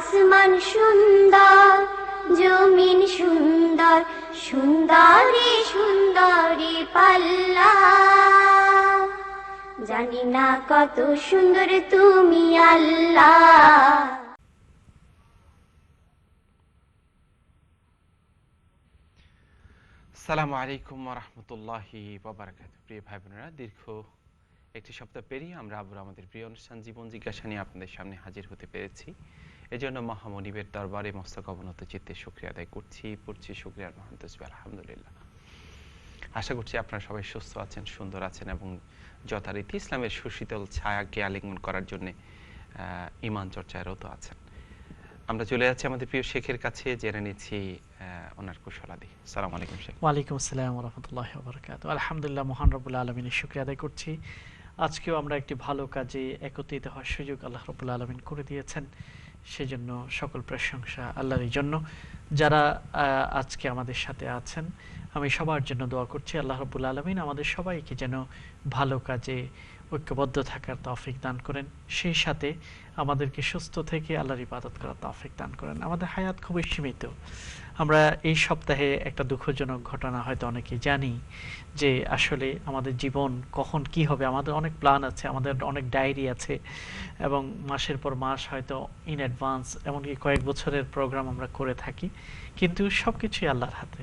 আসমান সুন্দর, জমিন সুন্দর, সুন্দরী সুন্দরী পাল্লা। জানি না কত সুন্দর তুমি আল্লাহ। আসসালামু আলাইকুম ওয়া রাহমাতুল্লাহি ওয়া বারাকাতুহু। প্রিয় ভাই বোনেরা, দীর্ঘ একটি সপ্তাহ পেরিয়ে আমরা আবার আমাদের প্রিয় অনুষ্ঠান জীবন জিজ্ঞাসা নিয়ে আপনাদের সামনে হাজির হতে পেরেছি। এজন্য মহামনিবের দরবারে মস্তক অবনত চিত্তে শুকরিয়া আদায় পড়ছি শুকরিয়ার মহান তাসবিহ আলহামদুলিল্লাহ। আশা করছি আপনারা সবাই সুস্থ আছেন, সুন্দর আছেন এবং যথারীতি ইসলামের সুশীতল ছায়াকে আলিঙ্গন করার জন্য ঈমান চর্চায় রত আছেন। আমরা চলে যাচ্ছি আমাদের প্রিয় শেখের কাছে, জেনে নিচ্ছি ওনার কুশলাদি। আসসালামু আলাইকুম শেখ। ওয়ালাইকুম আসসালাম ওয়া রাহমাতুল্লাহি ওয়া বারাকাতুহু। আলহামদুলিল্লাহ, মহান রব্বুল আলামিনের শুকরিয়া আদায় করছি। আজকেও আমরা একটি ভালো কাজে একত্রিত হওয়ার সুযোগ আল্লাহ রব্বুল আলামিন করে দিয়েছেন, সেজন্য সকল প্রশংসা আল্লাহরই জন্য। যারা আজকে আমাদের সাথে আছেন, আমি সবার জন্য দোয়া করছি আল্লাহ রব্বুল আলামিন আমাদের সবাইকে যেন ভালো কাজে ঐক্যবদ্ধ থাকার তৌফিক দান করেন, সেই সাথে আমাদেরকে সুস্থ থেকে আল্লাহর ইবাদত করার তৌফিক দান করেন। আমাদের হায়াত খুবই সীমিত। আমরা এই সপ্তাহে একটা দুঃখজনক ঘটনা হয়তো অনেকেই জানি যে আসলে আমাদের জীবন কখন কি হবে। আমাদের অনেক প্ল্যান আছে, আমাদের অনেক ডায়েরি আছে এবং মাসের পর মাস হয়তো ইন অ্যাডভান্স, এমনকি কয়েক বছরের প্রোগ্রাম আমরা করে থাকি, কিন্তু সব কিছুই আল্লাহর হাতে।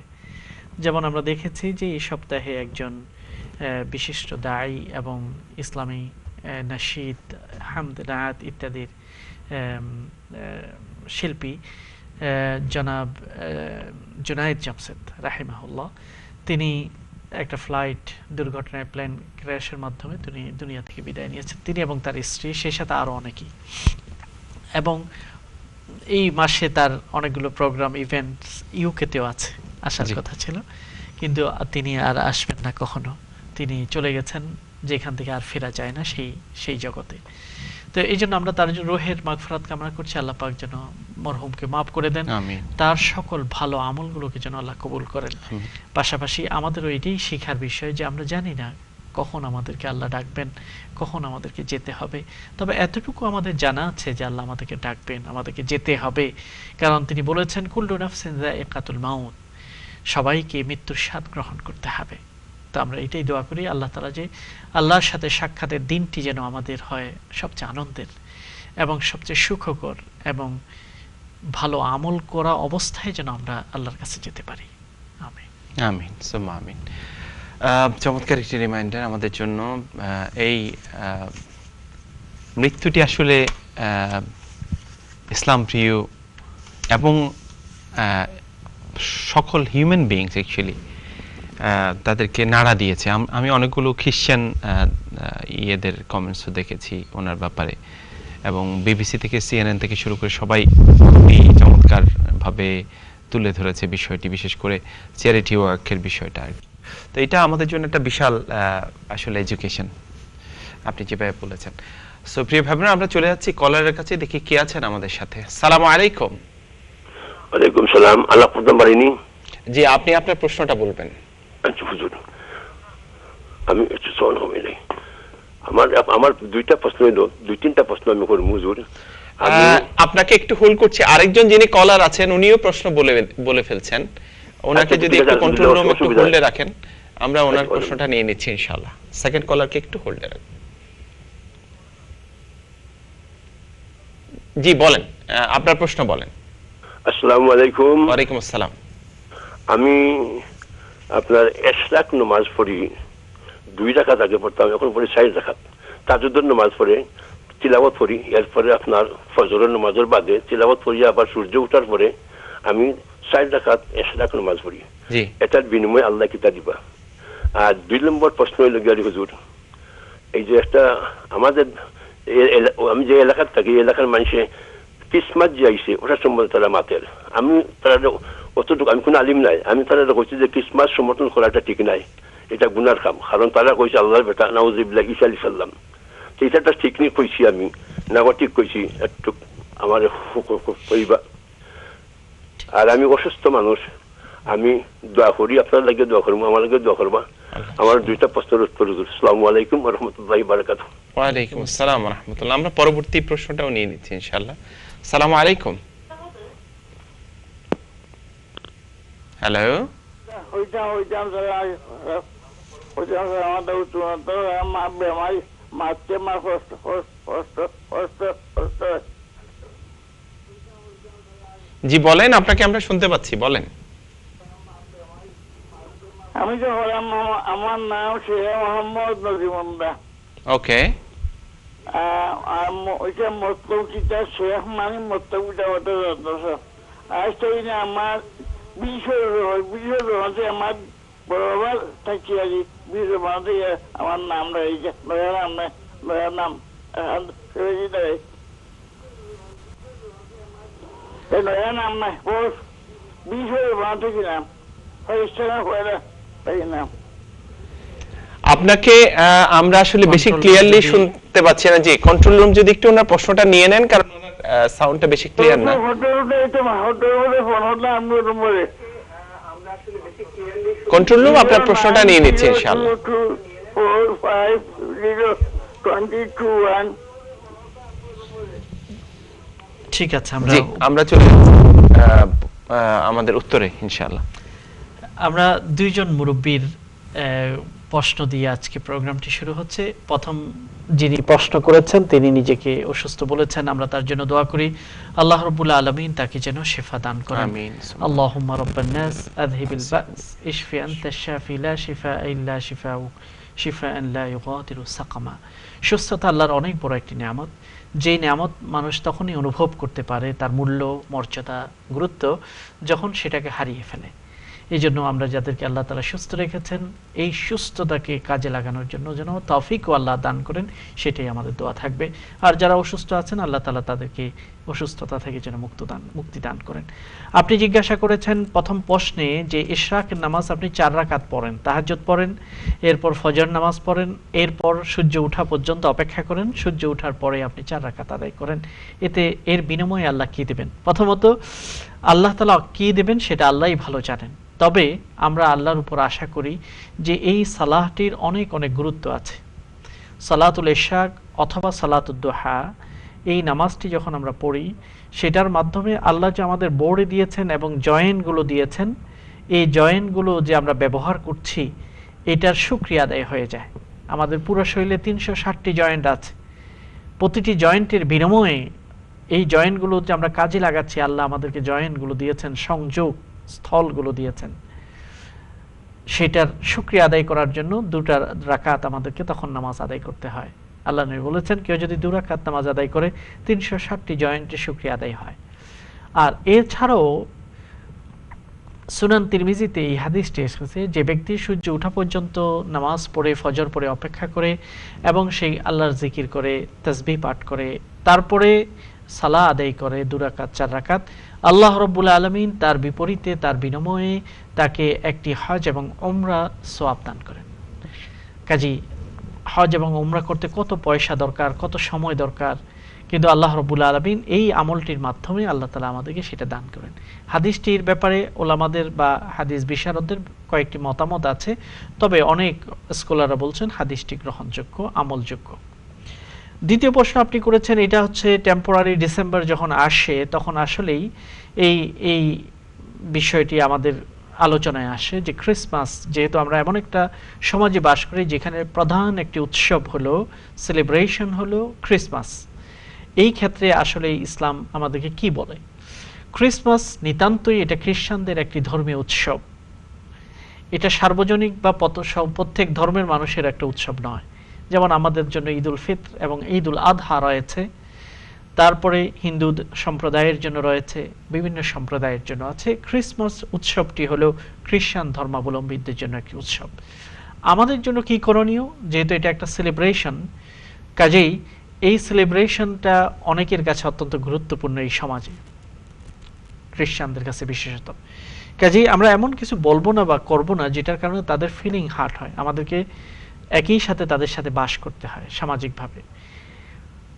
যেমন আমরা দেখেছি যে এই সপ্তাহে একজন বিশিষ্ট দায়ী এবং ইসলামী নাশিদ, হামদ, নাত ইত্যাদির শিল্পী জনাব জুনায়েদ জামশেদ রাহিমাহুল্লাহ, তিনি একটা ফ্লাইট দুর্ঘটনায়, প্লেন ক্র্যাশের মাধ্যমে তিনি দুনিয়া থেকে বিদায় নিয়েছেন, তিনি এবং তার স্ত্রী, সেই সাথে আরও অনেকেই। এবং এই মাসে তার অনেকগুলো প্রোগ্রাম ইভেন্টস ইউকেতেও আছে, আসার কথা ছিল, কিন্তু তিনি আর আসবেন না কখনো। তিনি চলে গেছেন যেখান থেকে আর ফেরা যায় না, সেই জগতে। তো এই জন্য আমরা তার রোহের মাগফিরাত কামনা করছি, আল্লাহ পাক যেন মরহুমকে মাফ করে দেন, তার সকল ভালো আমলগুলোকে যেন আল্লাহ কবুল করেন। পাশাপাশি আমাদেরও এটাই শিখার বিষয় যে আমরা জানি না কখন আমাদেরকে আল্লাহ ডাকবেন, কখন আমাদেরকে যেতে হবে। তবে এতটুকু আমাদের জানা আছে যে আল্লাহ আমাদেরকে ডাকবেন, আমাদেরকে যেতে হবে, কারণ তিনি বলেছেন কুল্লু নাফসিন যায়িকাতুল মাউত, সবাইকে মৃত্যুর স্বাদ গ্রহণ করতে হবে। তো আমরা এটাই দোয়া করি আল্লাহ তাআলা যে আল্লাহর সাথে সাক্ষাতের দিনটি যেন আমাদের হয় সবচেয়ে আনন্দের এবং সবচেয়ে সুখকর, এবং ভালো আমল করা অবস্থায় যেন আমরা আল্লাহর কাছে যেতে পারি। আমিন আমিন সুম্মা আমিন। চমৎকার একটি রিমাইন্ডার আমাদের জন্য। এই মৃত্যুটি আসলে ইসলাম প্রিয় এবং সকল হিউম্যান বিইংস অ্যাকচুয়ালি তাদেরকে নাড়া দিয়েছে। আমি অনেকগুলো খ্রিশ্চান ইয়েদের কমেন্টসও দেখেছি ওনার ব্যাপারে, এবং বিবিসি থেকে CNN থেকে শুরু করে সবাই খুবই চমৎকারভাবে তুলে ধরেছে বিষয়টি, বিশেষ করে চ্যারিটি ওয়ার্কের বিষয়টা। তো এটা আমাদের জন্য একটা বিশাল আসলে এডুকেশন, আপনি যেভাবে বলেছেন। সো প্রিয় ভাবনা, আমরা চলে যাচ্ছি কলারের কাছে, দেখি কে আছেন আমাদের সাথে। আসসালামু আলাইকুম। ওয়ালাইকুম সালাম। আল্লাহ প্রদান বাড়িনি। জি, আপনি আপনার প্রশ্নটা বলবেন। আচ্ছা হুজুর, আমি একটু সহন হবে নাই। আমার দুইটা প্রশ্ন হইল, দুই তিনটা প্রশ্ন আমি করবো হুজুর। আপনাকে একটু হোল্ড করছি, আরেকজন যিনি কলার আছেন উনিও প্রশ্ন বলে ফেলছেন, ওনাকে যদি একটু কন্ট্রোল রুমে একটু হোল্ডে রাখেন, আমরা ওনার প্রশ্নটা নিয়ে নিচ্ছি ইনশাআল্লাহ। সেকেন্ড কলারকে একটু হোল্ডে রাখুন। জি বলেন, আপনার প্রশ্ন বলেন। আসসালামু আলাইকুম। ওয়ালাইকুম আসসালাম। আমি আপনার ইশরাক নামাজ পড়ি 2 রাকাত আগে পড়তাম, এখন পড়ি 4 রাকাত। তাহাজ্জুদের নামাজ পড়ে তিলাওয়াত পড়ি, এরপরে আপনার ফজরের নামাজের বাদে তিলাওয়াত পড়ি, আবার সূর্য ওঠার পরে আমি 4 রাকাত ইশরাক নামাজ পড়ি। এটার বিনিময়ে আল্লাহ কিতা দিবা? আর 2 নম্বর প্রশ্ন হইল গিয়ে হুজুর, এই যে একটা আমাদের আমি যে এলাকার থাকি, এই এলাকার মানুষে ক্রিসমাস যে আইসে ওটার সম্বন্ধে তারা মাতের, আমি তারা অতটুকু, আমি কোনো আলিম নাই, আমি তারা কইছি যে ক্রিসমাস সমর্থন করাটা ঠিক নাই, এটা গুনার কাম। কারণ তারা কইছে আল্লাহর বেটা নাউজুবিল্লাহ ঈসা আলাইহিস সালাম, তো এটা ঠিক নেই কইছি আমি, না ঠিক কইছি একটু আমার কইবা। আর আমি অসুস্থ মানুষ, আমি দোয়া করি, আপনার লাগে দোয়া করবো, আমার লাগে দোয়া করবা। আমার 2টা প্রশ্নের উত্তর। আসসালামু আলাইকুম ওয়া রাহমাতুল্লাহি ওয়া বারাকাতুহু। ওয়া আলাইকুম আসসালাম ওয়া রাহমাতুল্লাহ। আমরা পরবর্তী প্রশ্নটাও নিয়ে নিচ্ছি ইনশাআল্লাহ। আসসালামু আলাইকুম। হ্যালো, জি বলেন, আপনাকে আমরা শুনতে পাচ্ছি, বলেন। আমি তো বললাম আমার নাম শেখ মোহাম্মদ নজিমুল্লাহ। ওকে, ওইটা মতলব কিটা শেখ মানে মতলব কিটা হতে যাচ্ছে। আজ তো আমার 20 মাসে আমার বরাবর থাকি আছি, 20 মাসে আমার নাম রয়েছে, নয়ার নাম নয়া নাম নাই, 20 মাস থেকে নাম নাম। আপনাকে আমরা আসলে বেশি ক্লিয়ারলি শুনতে পাচ্ছি না। জি, কন্ট্রোল রুম যদি একটু ওনার প্রশ্নটা নিয়ে নেন, কারণ সাউন্ডটা বেশি ক্লিয়ার না। কন্ট্রোল রুম আপনার প্রশ্নটা নিয়ে নিচ্ছে ইনশাআল্লাহ। ঠিক আছে, আমরা চলে আমাদের উত্তরে ইনশাআল্লাহ। আমরা দুইজন মুরব্বীর প্রশ্ন দিয়ে আজকে প্রোগ্রামটি শুরু হচ্ছে। প্রথম যিনি প্রশ্ন করেছেন তিনি নিজেকে অসুস্থ বলেছেন, আমরা তার জন্য দোয়া করি আল্লাহ রাব্বুল আলামিন তাকে যেন শিফা দান করেন। আমিন। আল্লাহুম্মা রাব্বান নাস আযহিবিল বাস ইশফি আনতা শাফি লা শিফা ইল্লা শিফাউক শিফাআন লা ইউগাদিরু সাকামা। সুস্থতা আল্লাহর অনেক বড় একটি নিয়ামত, যেই নিয়ামত মানুষ তখনই অনুভব করতে পারে তার মূল্য, মর্যাদা, গুরুত্ব যখন সেটাকে হারিয়ে ফেলে। এই জন্য আমরা যাদেরকে আল্লাহ তাআলা সুস্থ রেখেছেন, এই সুস্থতাকে কাজে লাগানোর জন্য যেন তৌফিক ও আল্লাহ দান করেন, সেটাই আমাদের দোয়া থাকবে। আর যারা অসুস্থ আছেন আল্লাহ তাআলা তাদেরকে অসুস্থতা থেকে যেন মুক্তি দান করেন। আপনি জিজ্ঞাসা করেছেন প্রথম প্রশ্নে যে ইশরাকের নামাজ আপনি 4 রাকাত পড়েন, তাহাজ্জুদ পড়েন, এরপর ফজর নামাজ পড়েন, এরপর সূর্য ওঠা পর্যন্ত অপেক্ষা করেন, সূর্য ওঠার পরে আপনি 4 রাকাত আদায় করেন, এতে এর বিনিময়ে আল্লাহ কি দেবেন? প্রথমত আল্লাহ তাআলা কি দেবেন সেটা আল্লাহই ভালো জানেন। তবে আমরা আল্লাহর উপর আশা করি যে এই সালাহটির অনেক অনেক গুরুত্ব আছে। সালাতুল ইশরাক অথবা সালাতুদ দুহা, এই নামাজটি যখন আমরা পড়ি সেটার মাধ্যমে আল্লাহ যে আমাদের বোর্ডে দিয়েছেন এবং জয়েন্টগুলো দিয়েছেন, এই জয়েন্টগুলো যে আমরা ব্যবহার করছি এটার শুকরিয়া আদায় হয়ে যায়। আমাদের পুরো শরীরে 360টি জয়েন্ট আছে, প্রতিটি জয়েন্টের বিনিময়ে এই জয়েন্টগুলো যে আমরা কাজে লাগাচ্ছি, আল্লাহ আমাদেরকে জয়েন্টগুলো দিয়েছেন, সংযোগ স্থলগুলো দিয়েছেন, সেটার শুকরিয়া আদায় করার জন্য 2 রাকাত আমাদেরকে তখন নামাজ আদায় করতে হয়। আল্লাহ নবী বলেছেন কেউ যদি 2 রাকাত নামাজ আদায় করে 360টি জয়েন্টের শুকরিয়া আদায় হয়। আর এছাড়াও সুনান তিরমিজিতে এই হাদিসটি এসেছে যে ব্যক্তি সূর্য ওঠা পর্যন্ত নামাজ পড়ে, ফজর পড়ে অপেক্ষা করে এবং সেই আল্লাহর জিকির করে, তাসবিহ পাঠ করে, তারপরে সালাহ আদায় করে 2 রাকাত 4 রাকাত, আল্লাহ রাব্বুল আলামিন তার বিপরীতে, তার বিনিময়ে তাকে একটি হজ এবং উমরা সওয়াব দান করেন। কাজী হজ এবং উমরা করতে কত পয়সা দরকার, কত সময় দরকার, কিন্তু আল্লাহ রাব্বুল আলামিন এই আমলটির মাধ্যমে আল্লাহ তাআলা আমাদেরকে সেটা দান করেন। হাদিসটির ব্যাপারে ওলামাদের বা হাদিস বিশারদদের কয়েকটি মতামত আছে, তবে অনেক স্কলাররা বলছেন হাদিসটি গ্রহণযোগ্য, আমলযোগ্য। দ্বিতীয় প্রশ্ন আপনি করেছেন, এটা হচ্ছে টেম্পোরারি ডিসেম্বর যখন আসে তখন আসলেই এই বিষয়টি আমাদের আলোচনায় আসে যে ক্রিসমাস, যেহেতু আমরা এমন একটা সমাজে বাস করি যেখানে প্রধান একটি উৎসব হলো, সেলিব্রেশন হলো ক্রিসমাস। এই ক্ষেত্রে আসলে ইসলাম আমাদেরকে কি বলে? ক্রিসমাস নিতান্তই এটা খ্রিস্টানদের একটি ধর্মীয় উৎসব, এটা সার্বজনিক বা প্রত্যেক ধর্মের মানুষের একটা উৎসব নয়। যেমন আমাদের জন্য ঈদুল ফিত্র এবং ঈদুল আদহা রয়েছে, তারপরে হিন্দু সম্প্রদায়ের জন্য রয়েছে, বিভিন্ন সম্প্রদায়ের জন্য আছে। ক্রিসমাস উৎসবটি হলো খ্রিস্টান ধর্মাবলম্বীদের জন্য একটি উৎসব। আমাদের জন্য কি করণীয়? যেহেতু এটা একটা সেলিব্রেশন, কাজেই এই সেলিব্রেশনটা অনেকের কাছে অত্যন্ত গুরুত্বপূর্ণ এই সমাজে, খ্রিস্টানদের কাছে বিশেষত। কাজেই আমরা এমন কিছু বলবো না বা করবো না যেটার কারণে তাদের ফিলিং হার্ট হয়। আমাদেরকে একই সাথে তাদের সাথে বাস করতে হয় সামাজিকভাবে।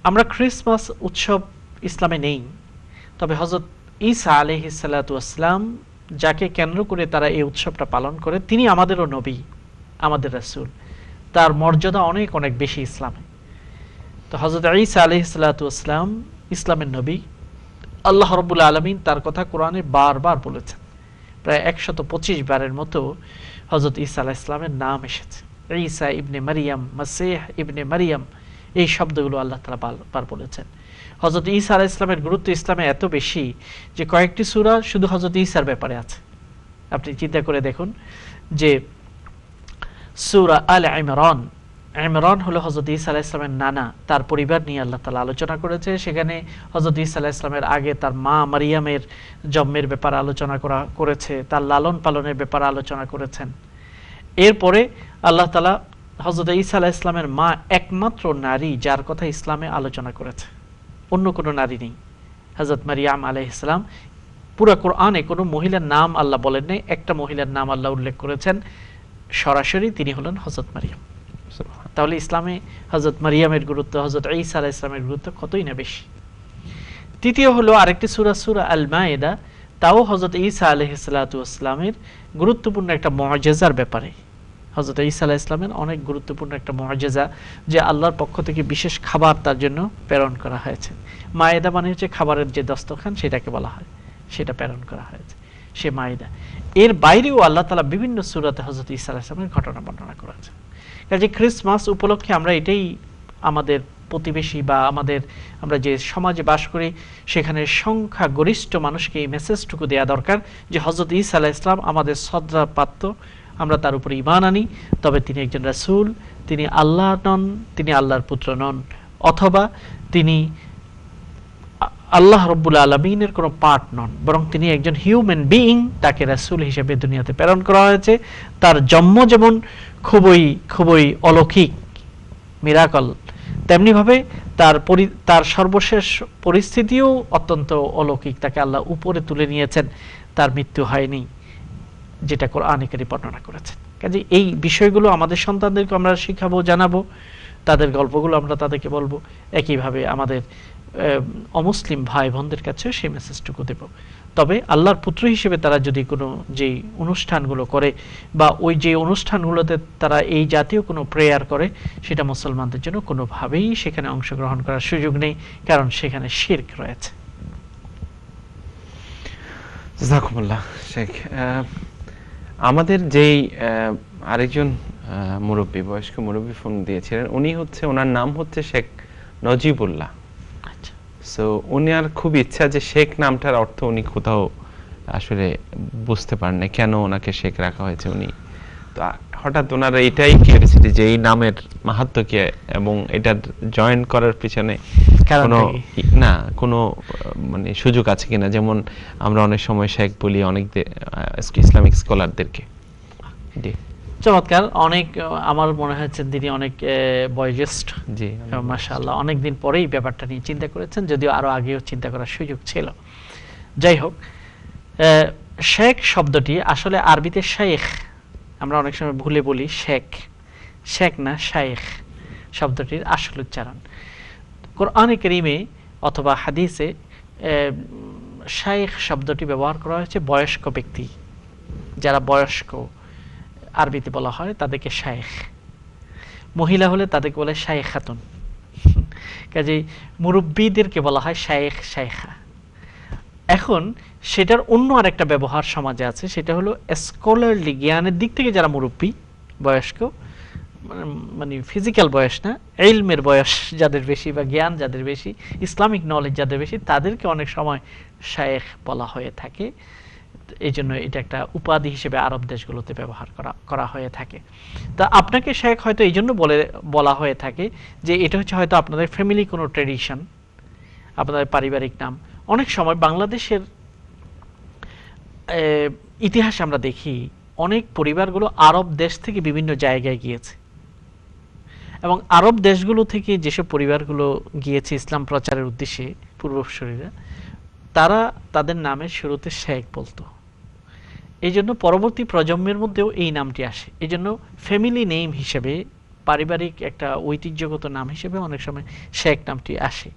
আমরা ক্রিসমাস উৎসব ইসলামে নেই, তবে হযরত ঈসা আলাইহিস সালাতু ওয়াস সালাম যাকে কেন্দ্র করে তারা এই উৎসবটা পালন করে, তিনি আমাদেরও নবী, আমাদের রাসূল, তার মর্যাদা অনেক অনেক বেশি ইসলামে। তো হযরত ঈসা আলাইহিস সালাতু ওয়াস সালাম ইসলামের নবী, আল্লাহ রাব্বুল আলামিন তার কথা কোরআনে বারবার বলেছেন। প্রায় 125 বারের মতো হযরত ঈসা আলাইহিস সালামের নাম এসেছে। ঈসা ইবনে মারিয়াম, মাসীহ ইবনে মারিয়াম, এই শব্দগুলো আল্লাহ তাআলা বারবার বলেছেন। হযরত ঈসা আলাইহিস সালামের গুরুত্ব ইসলামে এত বেশি যে কয়েকটি সূরা শুধু হযরত ঈসার ব্যাপারে আছে। আপনি চিন্তা করে দেখুন যে সূরা আল ইমরান, ইমরান হলো হযরত ঈসা আলাইহিস সালামের নানা, তার পরিবার নিয়ে আল্লাহ তাআলা আলোচনা করেছে। সেখানে হযরত ঈসা আলাইহিস সালামের আগে তার মা মারিয়ামের জন্মের ব্যাপারে আলোচনা করেছে, তার লালন পালনের ব্যাপারে আলোচনা করেছেন। এরপরে আল্লাহ তাআলা হযরত ঈসা আলাইহিস সালামের মা একমাত্র নারী যার কথা ইসলামে আলোচনা করেছে, অন্য কোনো নারী নেই। হযরত মারিয়াম আলাইহিস সালাম, পুরো কোরআনে কোনো মহিলার নাম আল্লাহ বলেন নাই, একটা মহিলার নাম আল্লাহ উল্লেখ করেছেন সরাসরি, তিনি হলেন হযরত মারিয়াম। তাহলে ইসলামে হযরত মারিয়ামের গুরুত্ব, হযরত ঈসা আলাইহিস সালামের গুরুত্ব কতই না বেশি। তৃতীয় হলো আরেকটি সূরা, সূরা আল মায়েদা, তাও হযরত ঈসা আলাইহিস সালাতু ওয়াস সালামের গুরুত্বপূর্ণ একটা মুআজিজার ব্যাপারে। হযরত ঈসা আলাইহিস সালামের অনেক গুরুত্বপূর্ণ একটা মুআজিজা, যে আল্লাহর পক্ষ থেকে বিশেষ খাবার তার জন্য প্রেরণ করা হয়েছে। মায়েদা মানে হচ্ছে খাবারের যে দস্তরখান, সেটাকে বলা হয়, সেটা প্রেরণ করা হয়েছে, সে মায়েদা। এর বাইরেও আল্লাহ তাআলা বিভিন্ন সূরাতে হযরত ঈসা আলাইহিস সালামের ঘটনা বর্ণনা করেছেন। কাজে ক্রিসমাস উপলক্ষে আমরা এটাই আমাদের প্রতিবেশী বা আমরা যে সমাজে বাস করি সেখানে সংখ্যা গরিষ্ঠ মানুষকে এই মেসেজটুকু দেওয়া দরকার যে হযরত ঈসা আলাইহিস সালাম আমাদের শ্রদ্ধার পাত্র, আমরা তার উপরে ঈমান আনি, তবে তিনি একজন রাসূল, তিনি আল্লাহ নন, তিনি আল্লাহর পুত্র নন, অথবা তিনি আল্লাহ রাব্বুল আলামিনের কোনো পার্ট নন, বরং তিনি একজন হিউম্যান বিইং, তাকে রাসূল হিসেবে দুনিয়াতে প্রেরণ করা হয়েছে। তার জন্ম যেমন খুবই খুবই অলৌকিক মিরাকল, তেমনিভাবে তার সর্বশেষ পরিস্থিতিও অত্যন্ত অলৌকিক, তাকে আল্লাহ উপরে তুলে নিয়েছেন, তার মৃত্যু হয়নি, যেটা কোরআনে কারীম বর্ণনা করেছেন। কাজে এই বিষয়গুলো আমাদের সন্তানদেরকে আমরা শিখাবো, জানাবো, তাদের গল্পগুলো আমরা তাদেরকে বলবো। একইভাবে আমাদের অমুসলিম ভাই বোনদের কাছেও সেই মেসেজটুকু দেব। তবে আল্লাহর পুত্র হিসেবে তারা যদি কোনো যে অনুষ্ঠানগুলো করে বা ওই যে অনুষ্ঠানগুলোতে তারা এই জাতীয় কোনো প্রেয়ার করে, সেটা মুসলমানদের জন্য কোনোভাবেই সেখানে অংশগ্রহণ করার সুযোগ নেই, কারণ সেখানে শিরক রয়েছে। জাযাকুমুল্লাহ শেখ। আমাদের যেই আরেকজন মুরব্বী, বয়স্ক মুরব্বী ফোন দিয়েছিলেন, উনি হচ্ছে, ওনার নাম হচ্ছে শেখ নজিবুল্লাহ। সো উনার খুব ইচ্ছা যে শেখ নামটার অর্থ উনি কোথাও আসলে বুঝতে পারেন না কেন ওনাকে শেখ রাখা হয়েছে। উনি তো হঠাৎ ওনার এটাই কিউরিওসিটি যে এই নামের মাহাত্ম্য কি এবং এটা জয়েন করার পিছনে কোনো মানে সুযোগ আছে কিনা। যেমন আমরা অনেক সময় শেখ বলি অনেক ইসলামিক স্কলারদেরকে। জি, চমৎকার। অনেক আমার মনে হচ্ছে তিনি অনেক বয়োজ্যেষ্ঠ, জি মাশাআল্লাহ, অনেকদিন পরেই ব্যাপারটা নিয়ে চিন্তা করেছেন, যদিও আরো আগেও চিন্তা করার সুযোগ ছিল। যাই হোক, শেখ শব্দটি আসলে আরবিতে শাইখ, আমরা অনেক সময় ভুলে বলি শেখ, শেখ না শাইখ শব্দটির আসল উচ্চারণ। কোরআনে কারীমে অথবা হাদিসে শাইখ শব্দটি ব্যবহার করা হয়েছে বয়স্ক ব্যক্তি, যারা বয়স্ক, আরবিতে বলা হয় তাদেরকে শাইখ। মহিলা হলে তাদেরকে বলে শাইখাতুন। কাজেই মুরব্বীদেরকে বলা হয় শাইখ, শাইখা। এখন সেটার অন্য আরেকটা ব্যবহার সমাজে আছে, সেটা হলো স্কলারলি, জ্ঞানের দিক থেকে যারা মুরব্বী, বয়স্ক, মানে ফিজিক্যাল বয়স না, ইলমের বয়স যাদের বেশি বা জ্ঞান যাদের বেশি, ইসলামিক নলেজ যাদের বেশি, তাদেরকে অনেক সময় শাইখ বলা হয়ে থাকে। এই জন্য এটা একটা উপাধি হিসেবে আরব দেশগুলোতে ব্যবহার করা হয়ে থাকে। তা আপনাকে শেখ হয়তো এই জন্য বলা হয়ে থাকে যে এটা হচ্ছে হয়তো আপনাদের ফ্যামিলি কোনো ট্রেডিশন, আপনাদের পারিবারিক নাম। অনেক সময় বাংলাদেশের ইতিহাসে আমরা দেখি অনেক পরিবারগুলো আরব দেশ থেকে বিভিন্ন জায়গায় গিয়েছে, এবং আরব দেশগুলো থেকে যেসব পরিবারগুলো গিয়েছে ইসলাম প্রচারের উদ্দেশ্যে, পূর্বসূরীরা, তারা তাদের নামের শুরুতে শেখ বলতো। এই জন্য পরবর্তী প্রজন্মের মধ্যেও এই নামটি আসে। এই জন্য ফ্যামিলি নেম হিসেবে, পারিবারিক একটা ঐতিহ্যগত নাম হিসেবে অনেক সময় শেখ নামটি আসে,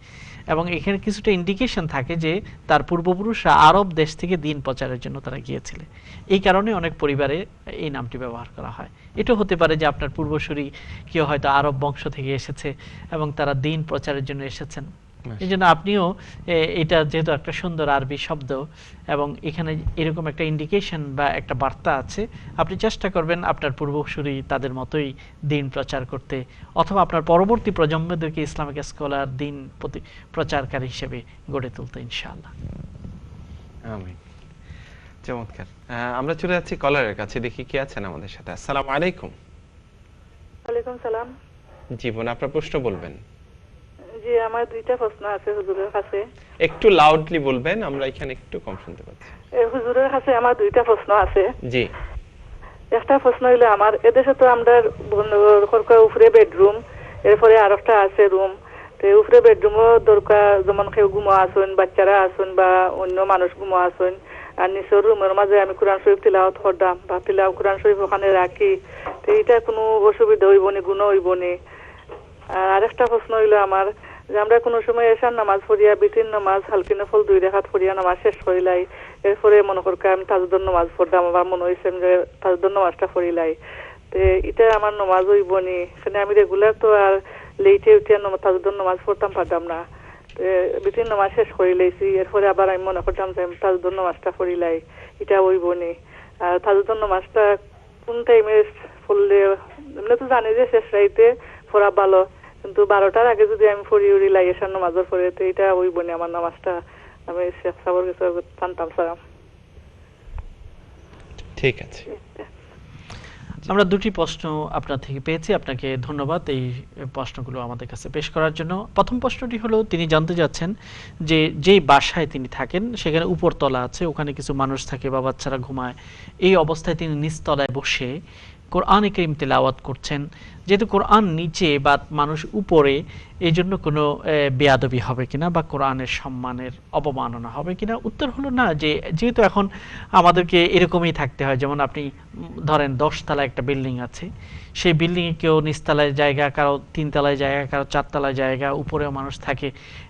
এবং এখানে কিছুটা ইন্ডিকেশন থাকে যে তার পূর্বপুরুষরা আরব দেশ থেকে দিন প্রচারের জন্য তারা গিয়েছিলেন। এই কারণে অনেক পরিবারে এই নামটি ব্যবহার করা হয়। এটা হতে পারে যে আপনার পূর্বসূরি কেউ হয়তো আরব বংশ থেকে এসেছে এবং তারা দিন প্রচারের জন্য এসেছেন, এই জন্য আপনিও এটা যেহেতু একটা সুন্দর আরবি শব্দ এবং এখানে এরকম একটা ইন্ডিকেশন বা একটা বার্তা আছে, আপনি চেষ্টা করবেন আপনার পূর্বসূরি তাদের মতোই দিন প্রচার করতে, অথবা আপনার পরবর্তী প্রজন্মদেরকে ইসলামিক স্কলার, দিন প্রচারকারী হিসেবে গড়ে তুলতে ইনশাআল্লাহ। আমিন। চমৎকার। আমরা চলে যাচ্ছি কলারের কাছে, দেখি কে আছেন আমাদের সাথে। আসসালামু আলাইকুম। ওয়ালাইকুম সালাম। জি বোন, আপনার প্রশ্ন বলবেন। জি, আমার দুইটা প্রশ্ন আছে হুজুরের কাছে। একটু লাউডলি বলবেন, আমরা এখানে একটু কম শুনতে পাচ্ছি। হুজুরের কাছে আমার দুইটা প্রশ্ন আছে। জি। একটা প্রশ্ন হইলো, আমার এদেশে তো আমরা উপরে বেডরুম, এরপরে আর একটা আছে রুম, তো উপরে বেডরুমও দরকার, যেমন কেউ ঘুমো আসুন, বাচ্চারা আসুন বা অন্য মানুষ ঘুমো আসুন, আর নিচের রুমের মাঝে আমি কোরআন শরীফ তিলাওয়াত করতাম বা কোরআন শরীফ ওখানে রাখি, তো এটা কোনো অসুবিধা হইব নি, গুণ হইব নি? আর আরেকটা প্রশ্ন হইলো আমার, যে আমরা কোনো সময় এশার নামাজ পড়িয়া, বিতির নামাজ, হালকি নফল 2 রাকাত পড়িয়া নামাজ শেষ করিলাই, এরপরে মনে করকে আমি তাজুদের নামাজ পড়তাম, আমার মনে হয়েছে যে তাজুদের নামাজটা পড়িলাই, তো এটা আমার নামাজ হইব নি? এখানে আমি রেগুলার তো আর লেটে উঠে তাজুদের নামাজ পড়তাম পারতাম না, বিতির নামাজ শেষ করে লাইছি, এরপরে আবার আমি মনে করতাম যে আমি তাজুদের নামাজটা পড়িলাই, এটা হইব নি? আর তাজুদের নামাজটা কোন টাইমে পড়লে, এমনি তো জানি যে শেষ রাইতে পড়া ভালো, কিন্তু 12টার আগে যদি আমি পড়ি উড়ি লাই এসার নামাজের পরে, তো এটা হইব নি আমার নামাজটা? আমি শেখ সাবর কিছু জানতাম সালাম। ঠিক আছে। আমরা দুটি প্রশ্ন আপনার থেকে পেয়েছি, আপনাকে ধন্যবাদ এই প্রশ্নগুলো আমাদের কাছে পেশ করার জন্য। প্রথম প্রশ্নটি হলো, তিনি জানতে যাচ্ছেন যে যেই বাসায় তিনি থাকেন সেখানে উপরতলা আছে, ওখানে কিছু মানুষ থাকে বা বাচ্চারা ঘুমায়, এই অবস্থায় তিনি নিচতলায় বসে কোরআন কারীম তেলাওয়াত করছেন। যেহেতু কোরআন নিচে বা মানুষ উপরে, এই জন্য কোনো বেয়াদবি হবে কিনা বা কোরআনের সম্মানের অবমাননা হবে কিনা? উত্তর হলো না, যেহেতু এখন আমাদেরকে এরকমই থাকতে হয়। যেমন আপনি ধরেন 10 তলা একটা বিল্ডিং আছে, সেই বিল্ডিংয়ে কেউ নিচতলায় জায়গা, কারো 3 তলায় জায়গা, কারো 4 তলায় জায়গা, উপরেও মানুষ থাকে।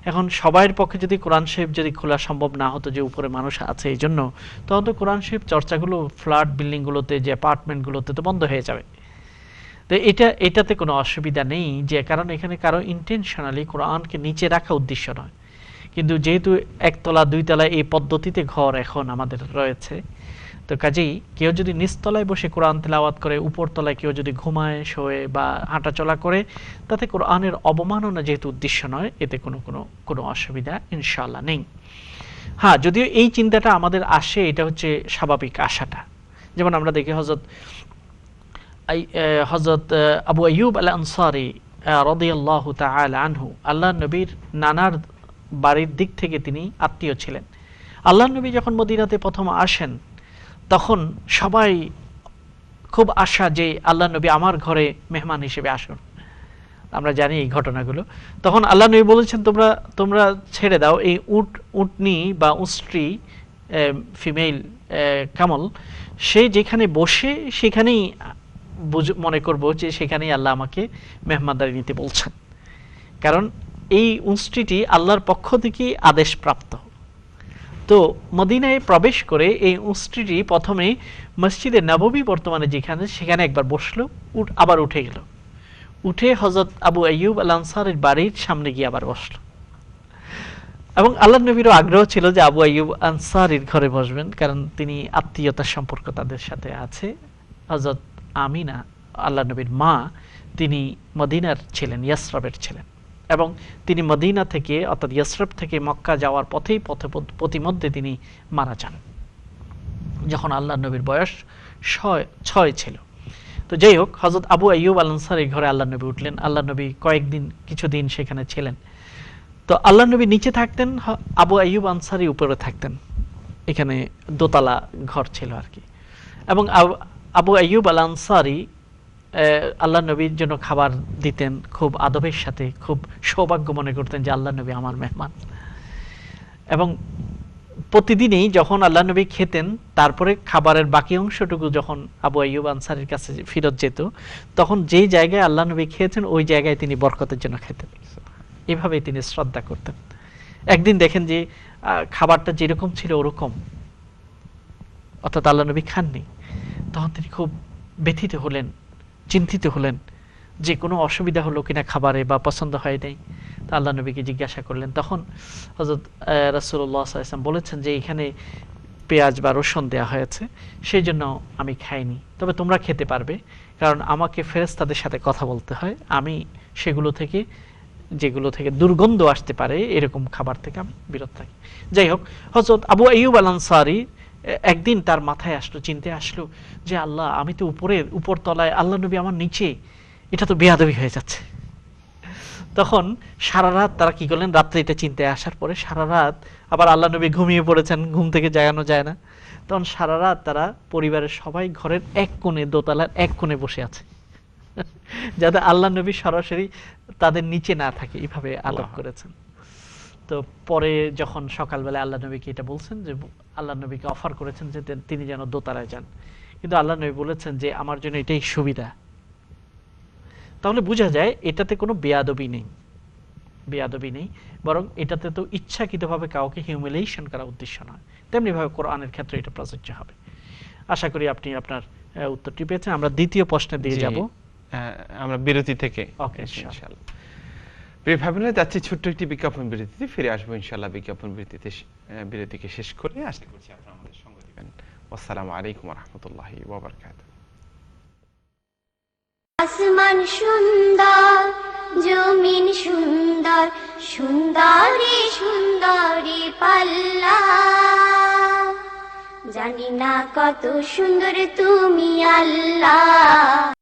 এখন সবাইয়ের পক্ষে যদি কোরআন শরীফ যদি খোলা সম্ভব না হতো, যে উপরে মানুষ আছে এই জন্য, তখন তো কোরআন শরীফ চর্চাগুলো ফ্ল্যাট বিল্ডিংগুলোতে, যে অ্যাপার্টমেন্টগুলোতে তো বন্ধ হয়ে যাবে। তো এটাতে কোনো অসুবিধা নেই, যে কারণ এখানে কারো ইন্টেনশনালি কোরআনকে নিচে রাখা উদ্দেশ্য নয়। কিন্তু যেহেতু 1 তলা 2 তলা এই পদ্ধতিতে ঘর এখন আমাদের রয়েছে, তো কাজেই কেউ যদি নিচতলায় বসে কোরআন তেলাওয়াত করে, উপরতলায় কেউ যদি ঘুমায়, শোয়ে বা হাঁটাচলা করে, তাতে কোরআনের অবমাননা যেহেতু উদ্দেশ্য নয়, এতে কোনো অসুবিধা ইনশাআল্লাহ নেই। হ্যাঁ, যদিও এই চিন্তাটা আমাদের আসে, এটা হচ্ছে স্বাভাবিক আশাটা। যেমন আমরা দেখি হযরত আবু আইয়ুব আল আনসারী রাদিয়াল্লাহু তাআলা আনহু, আল্লাহর নবীর নানার বাড়ির দিক থেকে তিনি আত্মীয় ছিলেন। আল্লাহর নবী যখন মদিনাতে প্রথম আসেন, তখন সবাই খুব আশা যে আল্লাহর নবী আমার ঘরে মেহমান হিসেবে আসুন। আমরা জানি এই ঘটনাগুলো। তখন আল্লাহ নবী বলেছেন, তোমরা ছেড়ে দাও এই উটনি বা উষ্ট্রি, ফিমেল কামল, সে যেখানে বসে সেখানেই মনে করবো যে সেখানেই আল্লাহ আমাকে মেহমানদারি নিতে বলছেন। কারণ এই উষ্ট্রিটি আল্লাহর পক্ষ থেকে আদেশপ্রাপ্ত। তো মদিনায় প্রবেশ করে এই উষ্ট্রিটি প্রথমে মসজিদে নববী বর্তমানে যেখানে, সেখানে একবার বসলো, আবার উঠে গেল, উঠে হযরত আবু আইয়ুব আল আনসারীর বাড়ির সামনে গিয়ে আবার বসলো। এবং আল্লাহর নবীরও আগ্রহ ছিল যে আবু আইয়ুব আনসারীর ঘরে বসবেন, কারণ তিনি আত্মীয়তার সম্পর্ক তাদের সাথে আছে। হযরত আমিনা, আল্লাহর নবীর মা, তিনি মদিনার ছিলেন, ইয়াসরাবের ছিলেন, এবং তিনি মদিনা থেকে অর্থাৎ ইয়াসরাব থেকে মক্কা যাওয়ার পথিমধ্যে তিনি মারা যান, যখন আল্লাহর নবীর বয়স 6 ছিল। তো যাই হোক, হযরত আবু আইয়ুব আল আনসারীর ঘরে আল্লাহর নবী উঠলেন। আল্লাহর নবী কিছুদিন সেখানে ছিলেন। তো আল্লাহর নবী নিচে থাকতেন, আবু আইয়ুব আনসারী উপরে থাকতেন। এখানে দোতলা ঘর ছিল আর কি। এবং আবু আইয়ুব আল আনসারী আল্লাহর নবীর জন্য খাবার দিতেন খুব আদবের সাথে, খুব সৌভাগ্য মনে করতেন যে আল্লাহর নবী আমার মেহমান। এবং প্রতিদিনই যখন আল্লাহর নবী খেতেন, তারপরে খাবারের বাকি অংশটুকু যখন আবু আইয়ুব আনসারীর কাছে ফেরত যেত, তখন যেই জায়গায় আল্লাহর নবী খেয়েছেন ওই জায়গায় তিনি বরকতের জন্য খেতেন। এভাবেই তিনি শ্রদ্ধা করতেন। একদিন দেখেন যে খাবারটা যেরকম ছিল ওরকম, অর্থাৎ আল্লাহর নবী খাননি। তখন তিনি খুব ব্যথিত হলেন, চিন্তিত হলেন যে কোনো অসুবিধা হলো কিনা খাবারে, বা পছন্দ হয় নাই। তো তা আল্লাহ নবীকে জিজ্ঞাসা করলেন। তখন হযরত রাসূলুল্লাহ সাল্লাল্লাহু আলাইহি ওয়াসাল্লাম বলেছেন যে এখানে পেঁয়াজ বা রসুন দেওয়া হয়েছে, সেই জন্য আমি খাইনি, তবে তোমরা খেতে পারবে, কারণ আমাকে ফেরেশতাদের সাথে কথা বলতে হয়, আমি যেগুলো থেকে দুর্গন্ধ আসতে পারে এরকম খাবার থেকে আমি বিরত থাকি। যাই হোক, হযরত আবু আইয়ুব আল আনসারী একদিন তার মাথায় আসলো, চিন্তা আসলো যে আল্লাহ, আমি তো উপর তলায়, আল্লাহ নবী আমার নিচে, এটা তো বেয়াদবি হয়ে যাচ্ছে। তখন সারা রাত তারা কি করলেন, রাত্রিতে চিন্তায় আসার পরে সারা রাত, আবার আল্লাহ নবী ঘুমিয়ে পড়েছেন, ঘুম থেকে জাগানো যায় না, তখন সারা রাত তারা পরিবারের সবাই ঘরের এক কোণে, দোতলার এক কোণে বসে আছে, যাতে আল্লাহ নবী সরাসরি তাদের নিচে না থাকে, এইভাবে আলাপ করেছেন। তো পরে যখন সকালবেলা আল্লাহ নবীকে এটা বলছেন, যে আল্লাহ নবীকে অফার করেছেন যে তিনি যেন দোতলায় যান, কিন্তু আল্লাহ নবী বলেছেন যে আমার জন্য এটাই সুবিধা। তাহলে বোঝা যায় এটাতে কোনো বেয়াদবি নেই, বরং এটাতে তো ইচ্ছাকৃতভাবে কাউকে হিউমিলিয়েশন করা উদ্দেশ্য নয়। তেমনি ভাবে কোরআনের ক্ষেত্রে এটা প্রযোজ্য হবে। আশা করি আপনি আপনার উত্তরটি পেয়েছেন। আমরা দ্বিতীয় প্রশ্নের দিকে যাব, আমরা বিরতি থেকে। ওকে, ইনশাআল্লাহ। প্রিয় ভাই বোনেরা, যাচ্ছি ছোট্ট একটি বিজ্ঞাপন বিরতিতে, ফিরে আসবো ইনশাআল্লাহ বিজ্ঞাপন বিরতিকে শেষ করে। আশা করছি আপনারা আমাদের সঙ্গ দিবেন। আসসালামু আলাইকুম ওয়া রাহমাতুল্লাহি ওয়া বারাকাতুহু। আসমান সুন্দর, জমিন সুন্দর, সুন্দরী সুন্দরী পাল্লা, জানি না কত সুন্দর তুমি আল্লাহ।